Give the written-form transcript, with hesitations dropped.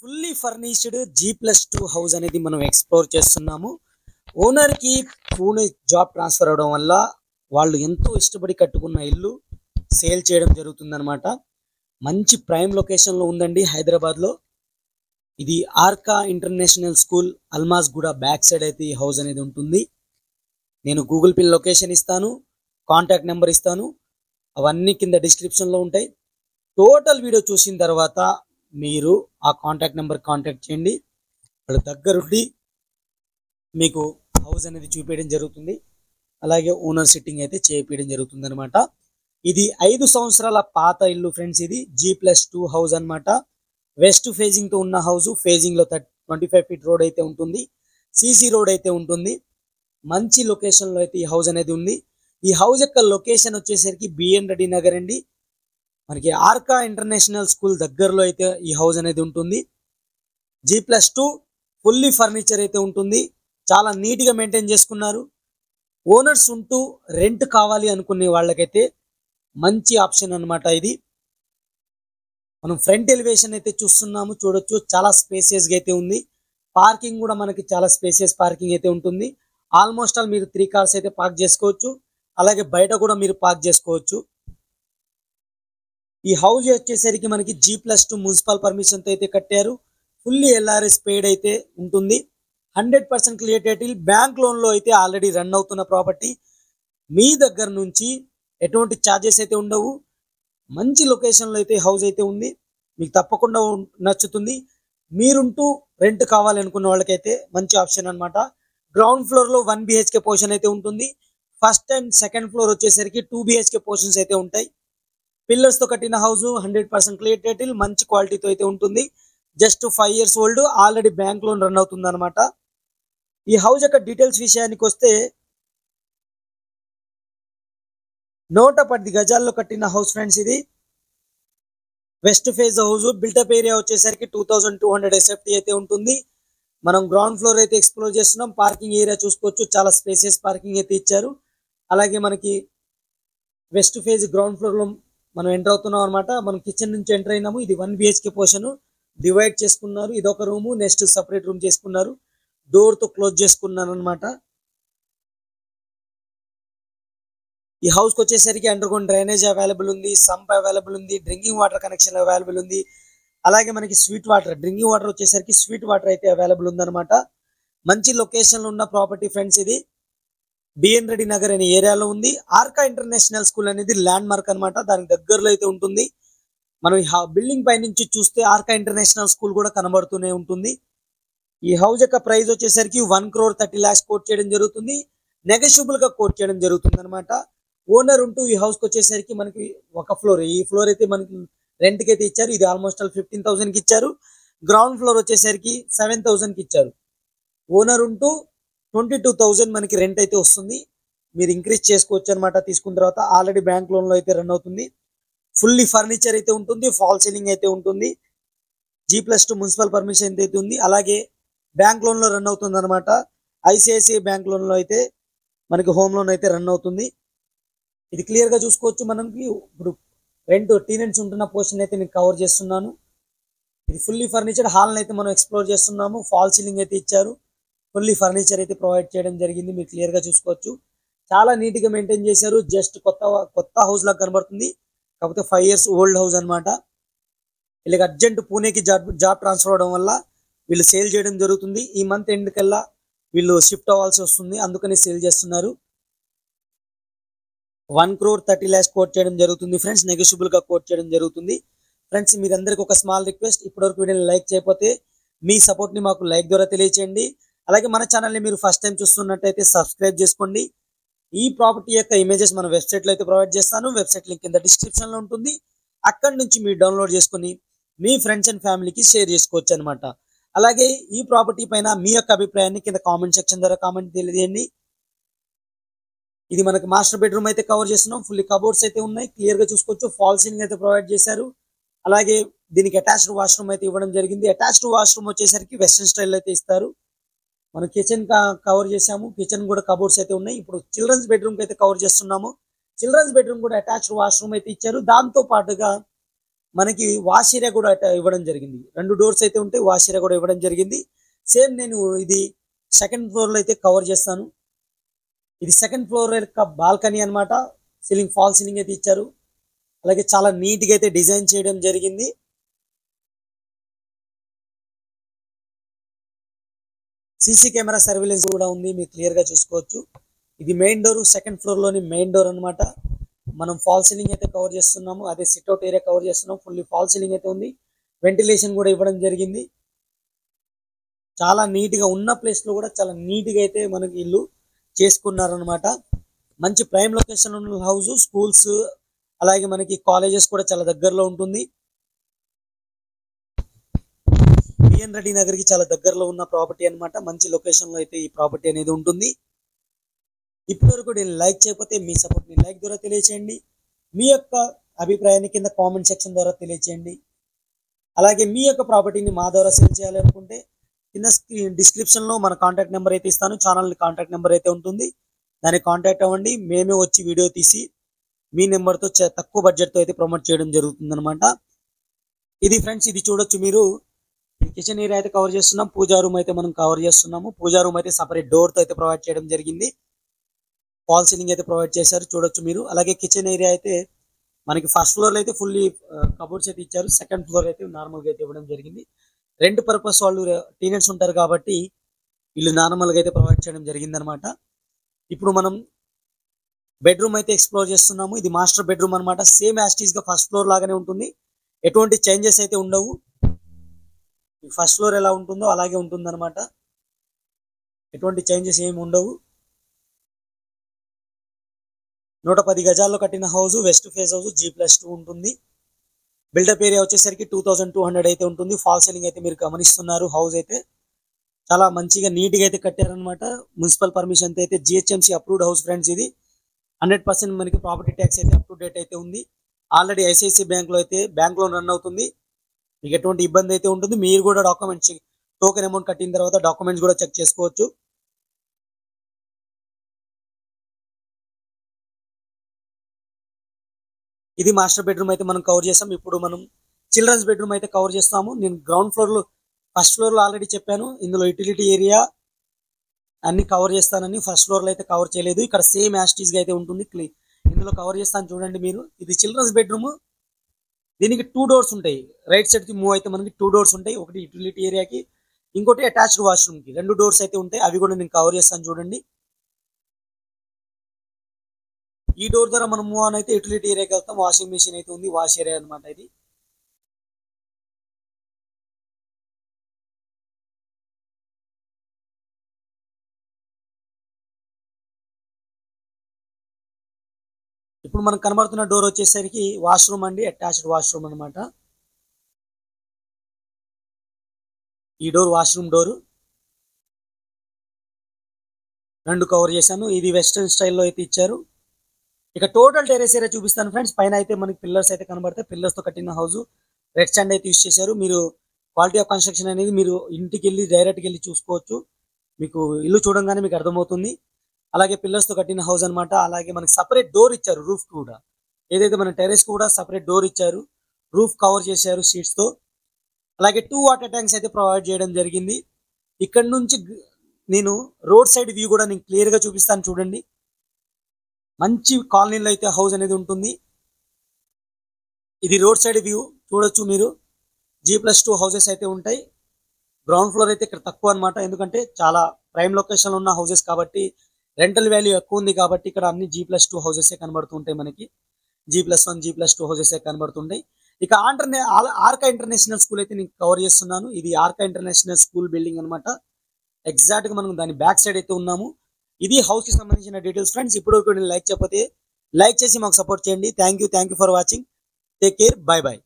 Fully furnished G+2 house అనేది మనం explore చేస్తున్నాము. ఓనర్కి పూణే జాబ్ ట్రాన్స్ఫర్ అవడం వల్ల వాళ్ళు ఎంతో ఇష్టపడి కట్టుకున్న ఇల్లు సేల్ చేయడం జరుగుతుందన్నమాట. మంచి ప్రైమ్ లొకేషన్లో ఉందండి హైదరాబాద్లో. ఇది ఆర్కా ఇంటర్నేషనల్ స్కూల్ అల్మాజ్ గూడ బ్యాక్ సైడ్ అయితే ఈ హౌస్ అనేది ఉంటుంది. నేను గూగుల్ పే లొకేషన్ ఇస్తాను, కాంటాక్ట్ నెంబర్ ఇస్తాను, అవన్నీ కింద డిస్క్రిప్షన్లో ఉంటాయి. టోటల్ వీడియో చూసిన తర్వాత మీరు ఆ కాంటాక్ట్ నెంబర్ కాంటాక్ట్ చేయండి. వాళ్ళ దగ్గరుండి మీకు హౌస్ అనేది చూపించడం జరుగుతుంది. అలాగే ఓనర్ సిట్టింగ్ అయితే చేయించడం జరుగుతుంది అనమాట. ఇది 5 సంవత్సరాల పాత ఇల్లు ఫ్రెండ్స్. ఇది G+2 హౌస్ అనమాట. వెస్ట్ ఫేజింగ్ తో ఉన్న హౌస్. ఫేజింగ్ లో 25 ఫీట్ రోడ్ అయితే ఉంటుంది. సిసి రోడ్ అయితే ఉంటుంది. మంచి లొకేషన్ లో అయితే ఈ హౌస్ అనేది ఉంది. ఈ హౌస్ యొక్క లొకేషన్ వచ్చేసరికి బిఎన్ రెడ్డి నగర్ అండి. మనకి ఆర్కా ఇంటర్నేషనల్ స్కూల్ దగ్గరలో అయితే ఈ హౌస్ అనేది ఉంటుంది. G+2 ఫుల్లీ ఫర్నిచర్ అయితే ఉంటుంది. చాలా నీట్గా మెయింటైన్ చేసుకున్నారు. ఓనర్స్ ఉంటూ రెంట్ కావాలి అనుకునే వాళ్ళకైతే మంచి ఆప్షన్ అనమాట ఇది. మనం ఫ్రంట్ ఎలివేషన్ అయితే చూస్తున్నాము, చూడొచ్చు. చాలా స్పేసియస్గా అయితే ఉంది. పార్కింగ్ కూడా మనకి చాలా స్పేసియస్ పార్కింగ్ అయితే ఉంటుంది. ఆల్మోస్ట్ ఆల్ మీరు 3 కార్స్ అయితే పార్క్ చేసుకోవచ్చు. అలాగే బయట కూడా మీరు పార్క్ చేసుకోవచ్చు. ఈ హౌస్ వచ్చేసరికి మనకి G+2 మున్సిపల్ పర్మిషన్తో అయితే కట్టారు. ఫుల్లీ LRS పెయిడ్ అయితే ఉంటుంది. 100% క్లియర్ టైటిల్. బ్యాంక్ లోన్లో అయితే ఆల్రెడీ రన్ అవుతున్న ప్రాపర్టీ. మీ దగ్గర నుంచి ఎటువంటి ఛార్జెస్ అయితే ఉండవు. మంచి లొకేషన్లో అయితే హౌస్ అయితే ఉంది. మీకు తప్పకుండా నచ్చుతుంది. మీరుంటూ రెంట్ కావాలి అనుకున్న వాళ్ళకైతే మంచి ఆప్షన్ అనమాట. గ్రౌండ్ ఫ్లోర్లో 1 BHK పోర్షన్ అయితే ఉంటుంది. ఫస్ట్ అండ్ సెకండ్ ఫ్లోర్ వచ్చేసరికి 2 BHK పోర్షన్స్ అయితే ఉంటాయి. పిల్లర్స్ తో కట్టిన హౌస్. 100% clear title. మంచి క్వాలిటీతో అయితే ఉంటుంది. Just 5 years old. Already bank loan run అవుతుంది అనమాట. ఈ హౌస్ యొక్క డీటెయిల్స్ విషయానికి వస్తే 110 గజాల్లో కట్టిన హౌస్ ఫ్రెండ్స్. ఇది west phase house. Built-up area వచ్చేసరికి 2200 SFT అయితే ఉంటుంది. మనం గ్రౌండ్ ఫ్లోర్ అయితే ఎక్స్ప్లోర్ చేస్తున్నాం. పార్కింగ్ ఏరియా చూసుకోవచ్చు. చాలా స్పేసియస్ పార్కింగ్ అయితే ఇచ్చారు. అలాగే మనకి వెస్ట్ ఫేజ్ గ్రౌండ్ ఫ్లోర్ లో మనం ఎంటర్ అవుతున్నాం అనమాట. మనం కిచెన్ నుంచి ఎంటర్ అయినాము. ఇది 1 BHK పోర్షన్. డివైడ్ చేసుకున్నారు. ఇది ఒక రూము, నెక్స్ట్ సపరేట్ రూమ్ చేసుకున్నారు. డోర్ తో క్లోజ్ చేసుకున్నాను అనమాట. ఈ హౌస్ కి వచ్చేసరికి అండర్ గ్రౌండ్ డ్రైనేజ్ అవైలబుల్ ఉంది, సంప్ అవైలబుల్ ఉంది, డ్రింకింగ్ వాటర్ కనెక్షన్ అవైలబుల్ ఉంది. అలాగే మనకి స్వీట్ వాటర్, డ్రింకింగ్ వాటర్ వచ్చేసరికి స్వీట్ వాటర్ అయితే అవైలబుల్ ఉందన్నమాట. మంచి లొకేషన్ లో ఉన్న ప్రాపర్టీ ఫ్రెండ్స్. ఇది బిఎన్ రెడ్డి నగర్ అనే ఏరియాలో ఉంది. ఆర్కా ఇంటర్నేషనల్ స్కూల్ అనేది ల్యాండ్ మార్క్ అనమాట. దానికి దగ్గరలో అయితే ఉంటుంది. మనం ఈ బిల్డింగ్ పై నుంచి చూస్తే ఆర్కా ఇంటర్నేషనల్ స్కూల్ కూడా కనబడుతూనే ఉంటుంది. ఈ హౌస్ యొక్క ప్రైస్ వచ్చేసరికి 1,30,00,000 కోట్ చేయడం జరుగుతుంది. నెగోషియబుల్ గా కోట్ చేయడం జరుగుతుంది అనమాట. ఓనర్ ఉంటూ ఈ హౌస్ కి వచ్చేసరికి మనకి ఒక ఫ్లోర్, ఈ ఫ్లోర్ అయితే మనకి రెంట్ కి అయితే ఇచ్చారు. ఇది ఆల్మోస్ట్ ఆల్ 15,000 కి ఇచ్చారు. గ్రౌండ్ ఫ్లోర్ వచ్చేసరికి 7,000 కి ఇచ్చారు. ఓనర్ ఉంటూ 22,000 మనకి రెంట్ అయితే వస్తుంది. మీరు ఇంక్రీజ్ చేసుకోవచ్చు అనమాట తీసుకున్న తర్వాత. ఆల్రెడీ బ్యాంక్ లోన్ లో అయితే రన్ అవుతుంది. ఫుల్లీ ఫర్నిచర్ అయితే ఉంటుంది. ఫాల్ సీలింగ్ అయితే ఉంటుంది. G+2 మున్సిపల్ పర్మిషన్ అయితే ఉంది. అలాగే బ్యాంక్ లోన్ లో రన్ అవుతుంది అనమాట. ICICI బ్యాంక్ లోన్ లో అయితే మనకి హోమ్ లోన్ అయితే రన్ అవుతుంది. ఇది క్లియర్ గా చూసుకోవచ్చు. మనకి ఇప్పుడు రెంట్ టెనెంట్స్ ఉంటున్న పోర్షన్ అయితే నేను కవర్ చేస్తున్నాను. ఇది ఫుల్లీ ఫర్నిచర్ హాల్ అయితే మనం ఎక్స్ప్లోర్ చేస్తున్నాము. ఫాల్ సీలింగ్ అయితే ఇచ్చారు. ఫుల్లీ ఫర్నిచర్ అయితే ప్రొవైడ్ చేయడం జరిగింది. మీరు క్లియర్ గా చూసుకోవచ్చు. చాలా నీట్ గా మెయింటైన్ చేశారు. జస్ట్ కొత్త హౌస్ లాగా కనబడుతుంది. కాకపోతే 5 years ఓల్డ్ హౌస్ అనమాట. వీళ్ళకి అర్జెంట్ పూణేకి జాబ్ ట్రాన్స్ఫర్ అవడం వల్ల వీళ్ళు సేల్ చేయడం జరుగుతుంది. ఈ మంత్ ఎండ్ కల్లా వీళ్ళు షిఫ్ట్ అవ్వాల్సి వస్తుంది. అందుకని సేల్ చేస్తున్నారు. 1,30,00,000 కోట్ చేయడం జరుగుతుంది ఫ్రెండ్స్. నెగోషియబుల్ గా కోట్ చేయడం జరుగుతుంది. ఫ్రెండ్స్, మీరందరికీ ఒక స్మాల్ రిక్వెస్ట్. ఇప్పటివరకు వీడియోని లైక్ చేయకపోతే మీ సపోర్ట్ ని మాకు లైక్ ద్వారా తెలియచేయండి. అలాగే మన ఛానల్ని మీరు ఫస్ట్ టైం చూస్తున్నట్టయితే సబ్స్క్రైబ్ చేసుకోండి. ఈ ప్రాపర్టీ యొక్క ఇమేజెస్ మన వెబ్సైట్లో అయితే ప్రొవైడ్ చేస్తాను. వెబ్సైట్ లింక్ కింద డిస్క్రిప్షన్ లో ఉంటుంది. అక్కడి నుంచి మీరు డౌన్లోడ్ చేసుకుని మీ ఫ్రెండ్స్ అండ్ ఫ్యామిలీకి షేర్ చేసుకోవచ్చు అనమాట. అలాగే ఈ ప్రాపర్టీ పైన మీ యొక్క అభిప్రాయాన్ని కింద కామెంట్ సెక్షన్ ద్వారా కామెంట్ తెలియజేయండి. ఇది మనకి మాస్టర్ బెడ్రూమ్ అయితే కవర్ చేస్తున్నాం. ఫుల్లీ కబోర్డ్స్ అయితే ఉన్నాయి. క్లియర్ గా చూసుకోవచ్చు. ఫాల్ సీలింగ్ అయితే ప్రొవైడ్ చేశారు. అలాగే దీనికి అటాచ్డ్ వాష్రూమ్ అయితే ఇవ్వడం జరిగింది. అటాచ్డ్ వాష్రూమ్ వచ్చేసరికి వెస్టర్న్ స్టైల్ అయితే ఇస్తారు. మనం కిచెన్ కవర్ చేసాము. కిచెన్ కూడా కబోర్డ్స్ అయితే ఉన్నాయి. ఇప్పుడు చిల్డ్రన్స్ బెడ్రూమ్ అయితే కవర్ చేస్తున్నాము. చిల్డ్రన్స్ బెడ్రూమ్ కూడా అటాచ్డ్ వాష్రూమ్ అయితే ఇచ్చారు. దాంతో పాటుగా మనకి వాష్ ఏరియా కూడా ఇవ్వడం జరిగింది. 2 డోర్స్ అయితే ఉంటాయి, వాష్ ఏరియా కూడా ఇవ్వడం జరిగింది. సేమ్ నేను ఇది సెకండ్ ఫ్లోర్ లో అయితే కవర్ చేస్తాను. ఇది సెకండ్ ఫ్లోర్ యొక్క బాల్కనీ అన్నమాట. సీలింగ్ ఫాల్ సీలింగ్ అయితే ఇచ్చారు. అలాగే చాలా నీట్ గా అయితే డిజైన్ చేయడం జరిగింది. సీసీ కెమెరా సర్వేలెన్స్ కూడా ఉంది, మీరు క్లియర్ గా చూసుకోవచ్చు. ఇది మెయిన్ డోర్, సెకండ్ ఫ్లోర్ లోని మెయిన్ డోర్ అన్నమాట. మనం ఫాల్ సీలింగ్ అయితే కవర్ చేస్తున్నాము, అదే సిట్అవుట్ ఏరియా కవర్ చేస్తున్నాం. ఫుల్లీ ఫాల్ సీలింగ్ అయితే ఉంది, వెంటిలేషన్ కూడా ఇవ్వడం జరిగింది. చాలా నీట్ గా ఉన్న ప్లేస్ లో కూడా చాలా నీట్ గా అయితే మనకి ఇల్లు చేసుకున్నారనమాట. మంచి ప్రైమ్ లొకేషన్ ఉన్న హౌస్, స్కూల్స్ అలాగే మనకి కాలేజెస్ కూడా చాలా దగ్గరలో ఉంటుంది. బిఎన్ రెడ్డి నగర్ కి చాలా దగ్గరలో ఉన్న ప్రాపర్టీ అన్నమాట. మంచి లొకేషన్ లో అయితే ఈ ప్రాపర్టీ అనేది ఉంటుంది. ఇప్పటివరకు నేను లైక్ చేయకపోతే మీ సపోర్ట్ ని లైక్ ద్వారా తెలియచేయండి. మీ యొక్క అభిప్రాయాన్ని కింద కామెంట్ సెక్షన్ ద్వారా తెలియచేయండి. అలాగే మీ యొక్క ప్రాపర్టీని మా ద్వారా సేల్ చేయాలి అనుకుంటే కింద డిస్క్రిప్షన్ లో మన కాంటాక్ట్ నెంబర్ అయితే ఇస్తాను. ఛానల్ కాంటాక్ట్ నెంబర్ అయితే ఉంటుంది, దాన్ని కాంటాక్ట్ అవ్వండి. మేమే వచ్చి వీడియో తీసి మీ నెంబర్తో తక్కువ బడ్జెట్తో అయితే ప్రమోట్ చేయడం జరుగుతుంది అనమాట. ఇది ఫ్రెండ్స్, ఇది చూడొచ్చు మీరు. కిచెన్ ఏరియా అయితే కవర్ చేస్తున్నాం, పూజా రూమ్ అయితే మనం కవర్ చేస్తున్నాము. పూజా రూమ్ అయితే సపరేట్ డోర్తో అయితే ప్రొవైడ్ చేయడం జరిగింది. ఫాల్ సీలింగ్ అయితే ప్రొవైడ్ చేశారు, చూడొచ్చు మీరు. అలాగే కిచెన్ ఏరియా అయితే మనకి ఫస్ట్ ఫ్లోర్ లో అయితే ఫుల్లీ కబోర్డ్స్ అయితే ఇచ్చారు. సెకండ్ ఫ్లోర్ అయితే నార్మల్ గా అయితే ఇవ్వడం జరిగింది. రెంట్ పర్పస్ వాళ్ళు టీనెట్స్ ఉంటారు కాబట్టి వీళ్ళు నార్మల్ గా అయితే ప్రొవైడ్ చేయడం జరిగింది అనమాట. ఇప్పుడు మనం బెడ్రూమ్ అయితే ఎక్స్ప్లోర్ చేస్తున్నాము. ఇది మాస్టర్ బెడ్రూమ్ అనమాట. సేమ్ యాస్టీస్ గా ఫస్ట్ ఫ్లోర్ లాగానే ఉంటుంది, ఎటువంటి చేంజెస్ అయితే ఉండవు. ఫస్ట్ ఫ్లోర్ ఎలా ఉంటుందో అలాగే ఉంటుంది అనమాట, ఎటువంటి చేంజెస్ ఏమి ఉండవు. 110 గజాల్లో కట్టిన house, west face house, G+2 ఉంటుంది. బిల్డప్ ఏరియా వచ్చేసరికి 2200 అయితే ఉంటుంది. ఫాల్ సీలింగ్ అయితే మీరు గమనిస్తున్నారు. హౌస్ అయితే చాలా మంచిగా నీట్ గా అయితే కట్టారనమాట. మున్సిపల్ పర్మిషన్ అయితే GHMC అప్రూవ్డ్ హౌస్ ఫ్రెండ్స్. ఇది 100% మనకి ప్రాపర్టీ ట్యాక్స్ అయితే అప్ టు డేట్ అయితే ఉంది. ఆల్రెడీ ICICI బ్యాంక్ లో రన్ అవుతుంది. మీకు ఎటువంటి ఇబ్బంది అయితే ఉంటుంది. మీరు కూడా డాక్యుమెంట్స్, టోకెన్ అమౌంట్ కట్టిన తర్వాత డాక్యుమెంట్స్ కూడా చెక్ చేసుకోవచ్చు. ఇది మాస్టర్ బెడ్రూమ్ అయితే మనం కవర్ చేసాం. ఇప్పుడు మనం చిల్డ్రన్స్ బెడ్రూమ్ అయితే కవర్ చేస్తాము. నేను గ్రౌండ్ ఫ్లోర్ లో, ఫస్ట్ ఫ్లోర్ లో ఆల్రెడీ చెప్పాను, ఇందులో యూటిలిటీ ఏరియా అన్ని కవర్ చేస్తానని. ఫస్ట్ ఫ్లోర్ లో అయితే కవర్ చేయలేదు. ఇక్కడ సేమ్ యాస్టీస్ గా అయితే ఉంటుంది. ఇందులో కవర్ చేస్తాను చూడండి మీరు. ఇది చిల్డ్రన్స్ బెడ్రూమ్, దీనికి 2 డోర్స్ ఉంటాయి. రైట్ సైడ్ కి మూవ్ అయితే మనకి 2 డోర్స్ ఉంటాయి. ఒకటి యూటిలిటీ ఏరియాకి, ఇంకోటి అటాచ్డ్ వాష్రూమ్ కి. 2 డోర్స్ అయితే ఉంటాయి, అవి కూడా నేను కవర్ చేస్తాను చూడండి. ఈ డోర్ ద్వారా మనం మూవ్ ఆన్ అయితే యూటిలిటీ ఏరియాకి వెళ్తాం. వాషింగ్ మెషిన్ అయితే ఉంది, వాష్ ఏరియా అనమాట ఇది. ఇప్పుడు మనకు కనబడుతున్న డోర్ వచ్చేసరికి వాష్రూమ్ అండి, అటాచ్డ్ వాష్రూమ్ అనమాట. ఈ డోర్ వాష్రూమ్ డోరు 2 కవర్ చేశాను. ఇది వెస్టర్న్ స్టైల్లో అయితే ఇచ్చారు. ఇక టోటల్ టెరెస్ ఏరియా చూపిస్తాను ఫ్రెండ్స్. పైన అయితే మనకి పిల్లర్స్ అయితే కనబడతాయి. పిల్లర్స్ తో కట్టిన హౌస్, రెడ్ స్టాండ్ అయితే యూస్ చేశారు. మీరు క్వాలిటీ ఆఫ్ కన్స్ట్రక్షన్ అనేది మీరు ఇంటికి వెళ్ళి డైరెక్ట్గా వెళ్ళి చూసుకోవచ్చు. మీకు ఇల్లు చూడంగానే మీకు అర్థమవుతుంది. అలాగే పిల్లర్స్ తో కట్టిన హౌస్ అనమాట. అలాగే మనకి సపరేట్ డోర్ ఇచ్చారు రూఫ్ కూడా. ఏదైతే మన టెరెస్ కూడా సపరేట్ డోర్ ఇచ్చారు, రూఫ్ కవర్ చేశారు షీట్స్ తో. అలాగే 2 వాటర్ ట్యాంక్స్ అయితే ప్రొవైడ్ చేయడం జరిగింది. ఇక్కడ నుంచి నేను రోడ్ సైడ్ వ్యూ కూడా నేను క్లియర్ గా చూపిస్తాను చూడండి. మంచి కాలనీలో అయితే హౌస్ అనేది ఉంటుంది. ఇది రోడ్ సైడ్ వ్యూ చూడొచ్చు మీరు. G+2 హౌసెస్ అయితే ఉంటాయి. గ్రౌండ్ ఫ్లోర్ అయితే ఇక్కడ తక్కువ అనమాట, ఎందుకంటే చాలా ప్రైమ్ లొకేషన్ లో ఉన్న హౌసెస్ కాబట్టి రెంటల్ వాల్యూ ఎక్కువ ఉంది కాబట్టి ఇక్కడ అన్ని G+2 హౌసెస్ కనబడుతుంటాయి మనకి. G+1, G+2 houses కనబడుతుంటాయి. ఇక ఆర్కా ఇంటర్నేషనల్ స్కూల్ అయితే నేను కవర్ చేస్తున్నాను. ఇది ఆర్కా ఇంటర్నేషనల్ స్కూల్ బిల్డింగ్ అనమాట. ఎగ్జాక్ట్ గా మనం దాని బ్యాక్ సైడ్ అయితే ఉన్నాము. ఇది హౌస్ కి సంబంధించిన డీటెయిల్స్ ఫ్రెండ్స్. ఇప్పుడు లైక్ చేయకపోతే లైక్ చేసి మాకు సపోర్ట్ చేయండి. Thank you for watching. Take care, by by.